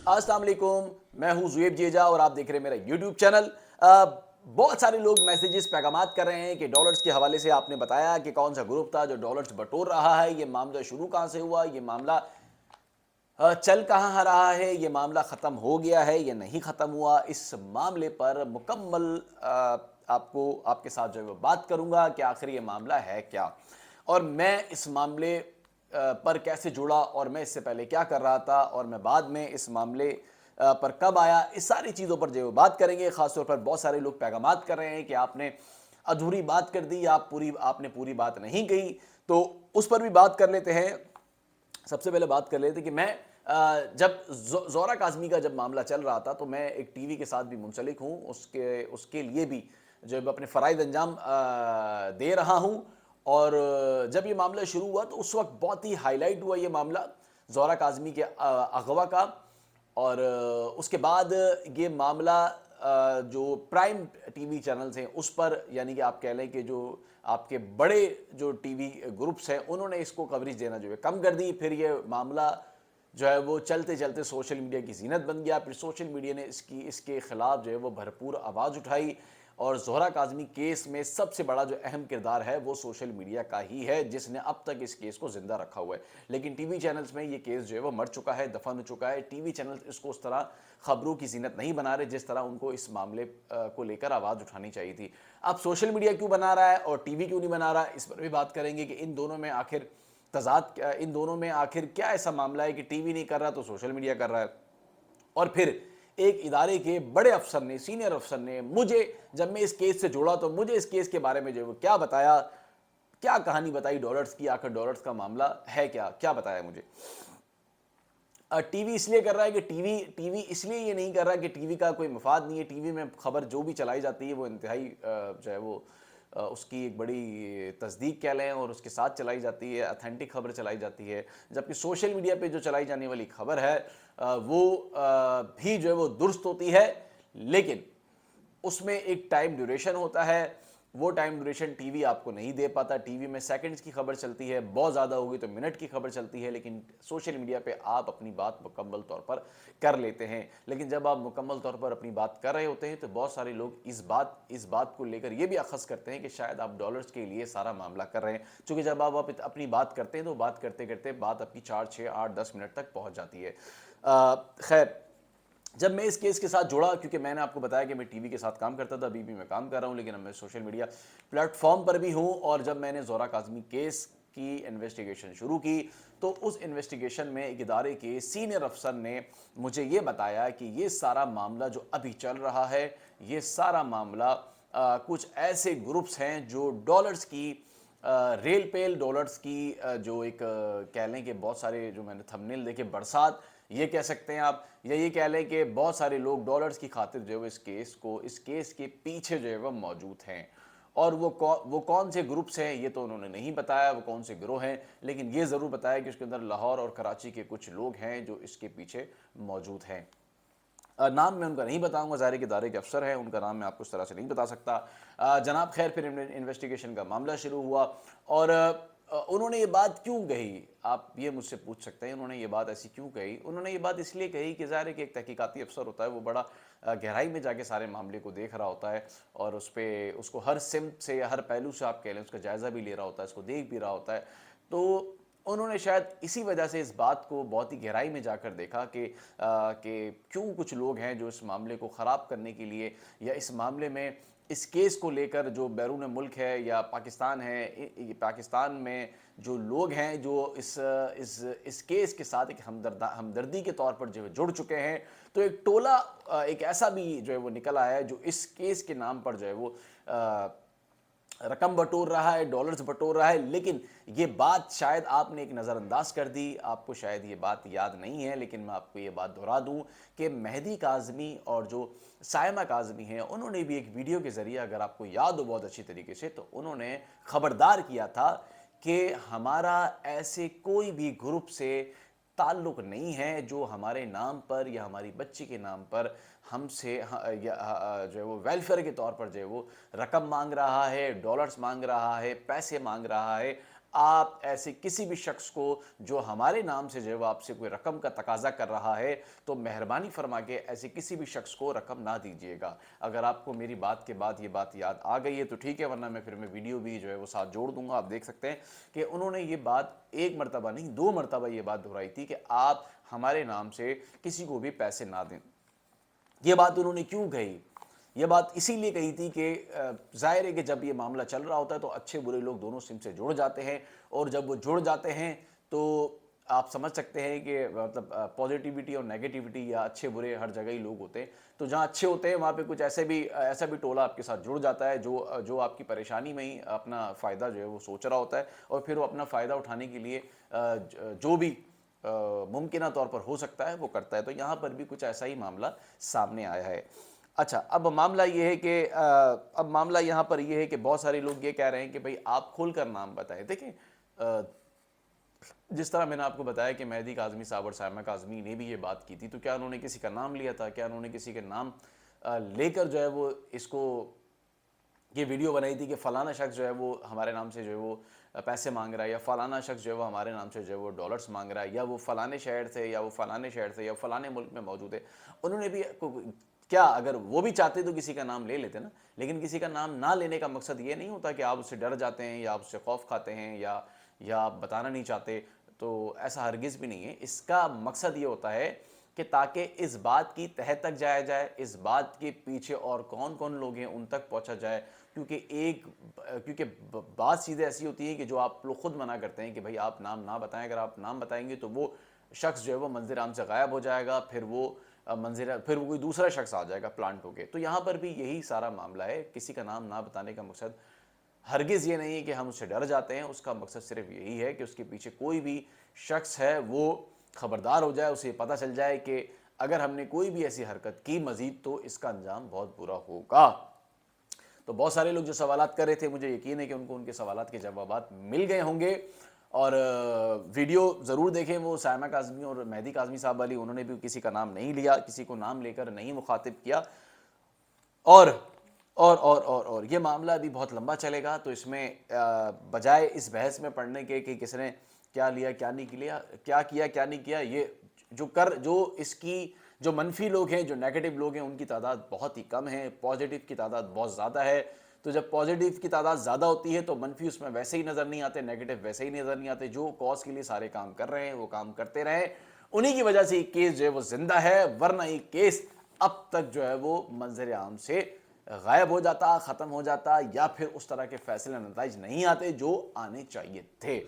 अस्सलाम वालेकुम, मैं हूं ज़ुएब जेजा और आप देख रहे हैं मेरा यूट्यूब चैनल। बहुत सारे लोग मैसेजेस पैगामात कर रहे हैं कि डॉलर्स के हवाले से आपने बताया कि कौन सा ग्रुप था जो डॉलर्स बटोर रहा है, ये मामला शुरू कहाँ से हुआ, ये मामला चल कहाँ रहा है, ये मामला ख़त्म हो गया है या नहीं ख़त्म हुआ। इस मामले पर मुकम्मल आपको आपके साथ जो है वो बात करूँगा कि आखिर ये मामला है क्या, और मैं इस मामले पर कैसे जुड़ा, और मैं इससे पहले क्या कर रहा था, और मैं बाद में इस मामले पर कब आया। इस सारी चीज़ों पर जो है वो बात करेंगे। ख़ासतौर पर बहुत सारे लोग पैगामात कर रहे हैं कि आपने अधूरी बात कर दी, आपने पूरी बात नहीं कही, तो उस पर भी बात कर लेते हैं। सबसे पहले बात कर लेते कि मैं जब ज़ोरा काज़मी का जब मामला चल रहा था, तो मैं एक टीवी के साथ भी मुंसलिक हूँ, उसके उसके लिए भी जो है अपने फ़राइज़ अंजाम दे रहा हूँ। और जब ये मामला शुरू हुआ तो उस वक्त बहुत ही हाईलाइट हुआ ये मामला ज़ोरा काज़मी के अगवा का। और उसके बाद ये मामला जो प्राइम टीवी चैनल्स हैं उस पर, यानी कि आप कह लें कि जो आपके बड़े जो टीवी ग्रुप्स हैं, उन्होंने इसको कवरेज देना जो है कम कर दी। फिर ये मामला जो है वो चलते चलते सोशल मीडिया की ज़ीनत बन गया। फिर सोशल मीडिया ने इसके ख़िलाफ़ जो है वो भरपूर आवाज़ उठाई, और ज़ोहरा काज़मी केस में सबसे बड़ा जो अहम किरदार है वो सोशल मीडिया का ही है, जिसने अब तक इस केस को ज़िंदा रखा हुआ है। लेकिन टीवी चैनल्स में ये केस जो है वो मर चुका है, दफन हो चुका है। टीवी चैनल्स इसको उस तरह खबरों की ज़ीनत नहीं बना रहे जिस तरह उनको इस मामले को लेकर आवाज़ उठानी चाहिए थी। अब सोशल मीडिया क्यों बना रहा है और टीवी क्यों नहीं बना रहा है, इस पर भी बात करेंगे कि इन दोनों में आखिर इन दोनों में आखिर क्या ऐसा मामला है कि टीवी नहीं कर रहा तो सोशल मीडिया कर रहा है। और फिर एक इदारे के बड़े अफसर ने, सीनियर अफसर ने मुझे, जब मैं इस केस से जुड़ा तो मुझे इस केस के बारे में जो है वो क्या बताया, क्या कहानी बताई डॉलर्स की, आखिर डॉलर्स का मामला है क्या, क्या बताया मुझे। टीवी इसलिए कर रहा है कि टीवी इसलिए ये नहीं कर रहा कि टीवी का कोई मफाद नहीं है। टीवी में खबर जो भी चलाई जाती है वो इंतहाई जो है वो उसकी एक बड़ी तस्दीक कह लें, और उसके साथ चलाई जाती है, अथेंटिक खबर चलाई जाती है। जबकि सोशल मीडिया पे जो चलाई जाने वाली खबर है वो भी जो है वो दुरुस्त होती है, लेकिन उसमें एक टाइम ड्यूरेशन होता है। वो टाइम ड्यूरेशन टीवी आपको नहीं दे पाता। टीवी में सेकंड्स की खबर चलती है, बहुत ज़्यादा होगी तो मिनट की खबर चलती है, लेकिन सोशल मीडिया पे आप अपनी बात मुकम्मल तौर पर कर लेते हैं। लेकिन जब आप मुकम्मल तौर पर अपनी बात कर रहे होते हैं तो बहुत सारे लोग इस बात को लेकर ये भी अखज़ करते हैं कि शायद आप डॉलर्स के लिए सारा मामला कर रहे हैं, क्योंकि जब आप अपनी बात करते हैं तो बात करते करते बात आपकी 4, 6, 8, 10 मिनट तक पहुँच जाती है। खैर, जब मैं इस केस के साथ जुड़ा, क्योंकि मैंने आपको बताया कि मैं टीवी के साथ काम करता था, अभी भी मैं काम कर रहा हूं, लेकिन अब मैं सोशल मीडिया प्लेटफॉर्म पर भी हूं। और जब मैंने ज़ोरा काज़मी केस की इन्वेस्टिगेशन शुरू की तो उस इन्वेस्टिगेशन में एक इदारे के सीनियर अफसर ने मुझे ये बताया कि ये सारा मामला जो अभी चल रहा है, ये सारा मामला कुछ ऐसे ग्रुप्स हैं जो डॉलर्स की रेल पेल डॉलर्स की जो एक कह लें कि बहुत सारे, जो मैंने थंबनेल देखे, बरसात ये कह सकते हैं आप, या ये कह लें कि बहुत सारे लोग डॉलर्स की खातिर जो है इस केस के पीछे जो है वो मौजूद हैं। और वो कौन से ग्रुप्स हैं ये तो उन्होंने नहीं बताया, वो कौन से गिरोह हैं, लेकिन ये ज़रूर बताया कि उसके अंदर लाहौर और कराची के कुछ लोग हैं जो इसके पीछे मौजूद हैं। नाम मैं उनका नहीं बताऊंगा, ज़ाहिर के दायरे के अफसर हैं, उनका नाम मैं आपको इस तरह से नहीं बता सकता। जनाब, खैर, फिर इन्वेस्टिगेशन का मामला शुरू हुआ। और उन्होंने ये बात क्यों कही, आप ये मुझसे पूछ सकते हैं, उन्होंने ये बात ऐसी क्यों कही। उन्होंने ये बात इसलिए कही कि ज़ाहिर है कि एक तहकीकाती अफसर होता है, वो बड़ा गहराई में जाके सारे मामले को देख रहा होता है, और उसको हर सिमत से या हर पहलू से आप कह लें उसका जायज़ा भी ले रहा होता है, इसको देख भी रहा होता है। तो उन्होंने शायद इसी वजह से इस बात को बहुत ही गहराई में जाकर देखा कि क्यों कुछ लोग हैं जो इस मामले को ख़राब करने के लिए, या इस मामले में इस केस को लेकर जो बैरून मुल्क है या पाकिस्तान है, पाकिस्तान में जो लोग हैं जो इस केस के साथ एक हमदर्दी के तौर पर जो है जुड़ चुके हैं। तो एक टोला एक ऐसा भी जो है वो निकल आया है जो इस केस के नाम पर जो है वो रकम बटोर रहा है, डॉलर्स बटोर रहा है। लेकिन ये बात शायद आपने एक नज़रअंदाज कर दी, आपको शायद ये बात याद नहीं है, लेकिन मैं आपको ये बात दोहरा दूं कि मेहदी काज़मी और जो सायमा काज़मी हैं, उन्होंने भी एक वीडियो के ज़रिए, अगर आपको याद हो बहुत अच्छी तरीके से, तो उन्होंने खबरदार किया था कि हमारा ऐसे कोई भी ग्रुप से ताल्लुक़ नहीं है जो हमारे नाम पर या हमारी बच्ची के नाम पर हमसे जो है वो वेलफेयर के तौर पर जो है वो रकम मांग रहा है, डॉलर्स मांग रहा है, पैसे मांग रहा है। آپ ایسے کسی بھی شخص کو جو ہمارے نام سے جو ہے وہ آپ سے کوئی رقم کا تقاضا کر رہا ہے تو مہربانی فرما کے ایسے کسی بھی شخص کو رقم نہ دیجیے گا۔ اگر آپ کو میری بات کے بعد یہ بات یاد آ گئی ہے تو ٹھیک ہے، ورنہ میں ویڈیو بھی جو ہے وہ ساتھ جوڑ دوں گا۔ آپ دیکھ سکتے ہیں کہ انہوں نے یہ بات ایک مرتبہ نہیں 2 مرتبہ یہ بات دہرائی تھی کہ آپ ہمارے نام سے کسی کو بھی پیسے نہ دیں۔ یہ بات انہوں نے کیوں کہی؟ یہ بات اسی لیے کہی تھی کہ ظاہر ہے کہ جب یہ معاملہ چل رہا ہوتا ہے تو اچھے برے لوگ دونوں سم سے جڑ جاتے ہیں، اور جب وہ جڑ جاتے ہیں تو آپ سمجھ سکتے ہیں کہ مطلب پازیٹیوٹی اور نیگیٹیوٹی یا اچھے برے ہر جگہ ہی لوگ ہوتے ہیں، تو جہاں اچھے ہوتے ہیں وہاں پہ کچھ ایسا بھی ٹولہ آپ کے ساتھ جڑ جاتا ہے جو آپ کی پریشانی میں ہی اپنا فائدہ جو ہے وہ سوچ رہا ہوتا ہے، اور پھر وہ اپنا فائدہ اٹھانے کے لیے جو بھی ممکنہ طور پر ہو سکتا ہے وہ کرتا ہے۔ تو یہاں پر بھی کچھ ایسا ہی معاملہ سامنے آیا ہے۔ اچھا، اب معاملہ یہاں پر یہ ہے کہ بہت سارے لوگ یہ کہہ رہے ہیں کہ بھئی آپ کھول کر نام بتائیں۔ دیکھیں جس طرح میں نے آپ کو بتایا کہ مہدی کاظمی صاحب اور سائمہ کاظمی نے بھی یہ بات کی تھی، تو کیا انہوں نے کسی کا نام لیا تھا؟ کیا انہوں نے کسی کے نام لے کر جو ہے وہ اس کو یہ ویڈیو بنائی تھی کہ فلانا شخص جو ہے وہ ہمارے نام سے جو ہے وہ پیسے مانگ رہا ہے، یا فلانا شخص جو ہے وہ ہمارے نام سے جو ہے وہ ڈالرز مانگ رہا ہے، یا وہ فلانے شہر سے یا وہ فلانے شہر سے یا فلانے ملک میں موجود ہے؟ انہوں نے بھی کیا اگر وہ بھی چاہتے تو کسی کا نام لے لیتے نا، لیکن کسی کا نام نہ لینے کا مقصد یہ نہیں ہوتا کہ آپ اس سے ڈر جاتے ہیں یا آپ اس سے خوف کھاتے ہیں یا آپ بتانا نہیں چاہتے، تو ایسا ہرگز بھی نہیں ہے۔ اس کا مقصد یہ ہوتا ہے کہ تاکہ اس بات کی تہہ تک جایا جائے، اس بات کے پیچھے اور کون کون لوگ ہیں ان تک پہنچا جائے، کیونکہ بعض چیزیں ایسی ہوتی ہیں کہ جو آپ لوگ خود منع کرتے ہیں کہ بھئی آپ نام نہ بتائیں، اگر آپ نام بتائیں گے تو وہ شخص جو ہے وہ منظر عام سے غائب ہو جائے گا، پھر وہ کوئی دوسرا شخص آ جائے گا پلانٹ ہو کے۔ تو یہاں پر بھی یہی سارا معاملہ ہے، کسی کا نام نہ بتانے کا مقصد ہرگز یہ نہیں ہے کہ ہم اس سے ڈر جاتے ہیں، اس کا مقصد صرف یہی ہے کہ اس کے پیچھے کوئی بھی شخص ہے وہ خبردار ہو جائے، اسے پتہ چل جائے کہ اگر ہم نے کوئی بھی ایسی حرکت کی مزید تو اس کا انجام بہت برا ہوگا۔ تو بہت سارے لوگ جو سوالات کر رہے تھے، مجھے یقین ہے کہ ان کو ان کے سوالات کے جوابات مل گئے ہوں گے، اور ویڈیو ضرور دیکھیں۔ وہ سائمہ کاظمی اور مہدی کاظمی صاحب والی، انہوں نے بھی کسی کا نام نہیں لیا، کسی کو نام لے کر نہیں مخاطب کیا، اور یہ معاملہ بھی بہت لمبا چلے گا۔ تو اس میں بجائے اس بحث میں پڑھنے کے کہ کس نے کیا لیا کیا نہیں لیا، کیا کیا کیا نہیں کیا، یہ جو منفی لوگ ہیں، جو نیگیٹو لوگ ہیں، ان کی تعداد بہت ہی کم ہے، پازیٹیو کی تعداد بہت زیادہ ہے۔ تو جب پازیٹیو کی تعداد زیادہ ہوتی ہے تو منفی اس میں ویسے ہی نظر نہیں آتے، نیگیٹو ویسے ہی نظر نہیں آتے۔ جو کاز کے لیے سارے کام کر رہے ہیں وہ کام کرتے رہیں، انہی کی وجہ سے یہ کیس جو ہے وہ زندہ ہے، ورنہ یہ کیس اب تک جو ہے وہ منظر عام سے غائب ہو جاتا، ختم ہو جاتا، یا پھر اس طرح کے فیصلے نتائج نہیں آتے جو آنے چاہیے تھے۔